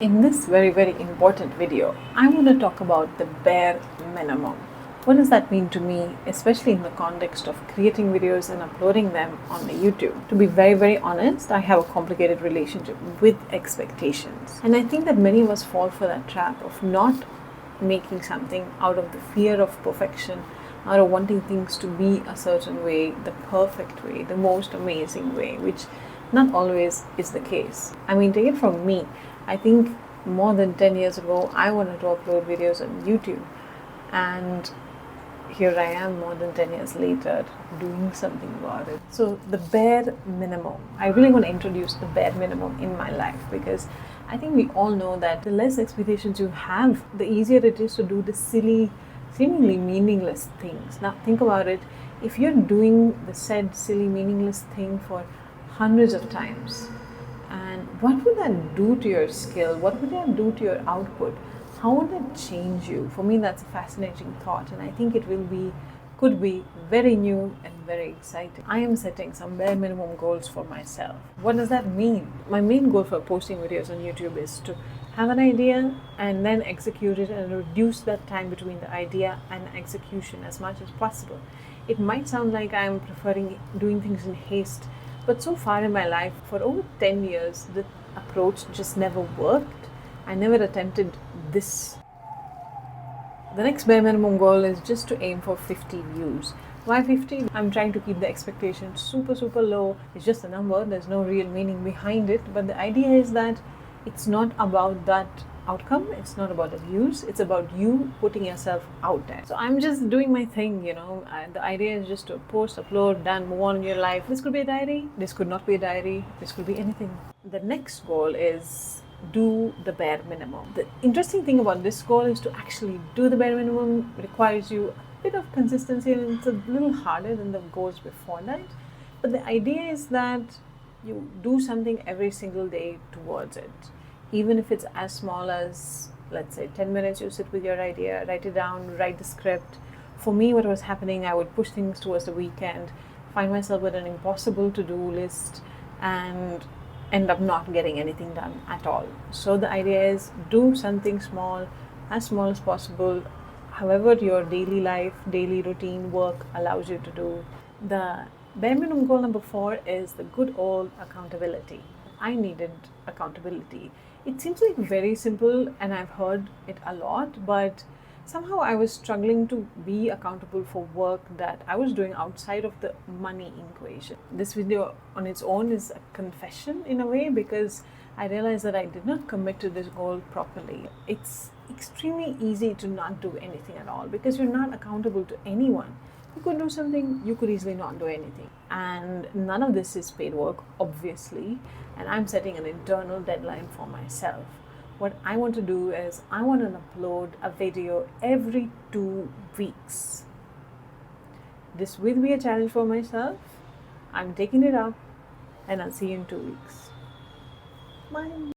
In this very important video, I want to talk about the bare minimum. What does that mean to me, especially in the context of creating videos and uploading them on the YouTube? To be very honest, I have a complicated relationship with expectations. And I think that many of us fall for that trap of not making something out of the fear of perfection, out of wanting things to be a certain way, the perfect way, the most amazing way, which not always is the case. I mean, take it from me. I think more than 10 years ago, I wanted to upload videos on YouTube. And here I am more than 10 years later doing something about it. So the bare minimum, I really want to introduce the bare minimum in my life, because I think we all know that the less expectations you have, the easier it is to do the silly, seemingly meaningless things. Now think about it. If you're doing the said silly, meaningless thing for hundreds of times, and what would that do to your skill? What would that do to your output? How would that change you? For me, that's a fascinating thought, and I think it could be very new and very exciting. I am setting some bare minimum goals for myself. What does that mean? My main goal for posting videos on YouTube is to have an idea and then execute it and reduce that time between the idea and execution as much as possible. It might sound like I'm preferring doing things in haste, but so far in my life, for over 10 years, the approach just never worked. I never attempted this. The next bare minimum goal is just to aim for 50 views. Why 50? I'm trying to keep the expectation super low. It's just a number. There's no real meaning behind it. But the idea is that it's not about that outcome. It's not about the views. It's about you putting yourself out there. So I'm just doing my thing, the idea is just to post, upload, done, move on in your life. This could be a diary. This could not be a diary. This could be anything. The next goal is do the bare minimum. The interesting thing about this goal is to actually do the bare minimum. It requires you a bit of consistency, and it's a little harder than the goals before that. But the idea is that you do something every single day towards it. Even if it's as small as, let's say, 10 minutes, you sit with your idea, write it down, write the script. For me, what was happening, I would push things towards the weekend, find myself with an impossible to-do list, and end up not getting anything done at all. So the idea is do something small as possible, however your daily life, daily routine work allows you to do. The bare minimum goal number 4 is the good old accountability. I needed accountability. It seems like very simple, and I've heard it a lot, but somehow I was struggling to be accountable for work that I was doing outside of the money equation. This video on its own is a confession in a way, because I realized that I did not commit to this goal properly. It's extremely easy to not do anything at all because you're not accountable to anyone. You could do something, you could easily not do anything. And none of this is paid work, obviously, and I'm setting an internal deadline for myself. What I want to do is I want to upload a video every 2 weeks. This will be a challenge for myself. I'm taking it up, and I'll see you in 2 weeks. Bye.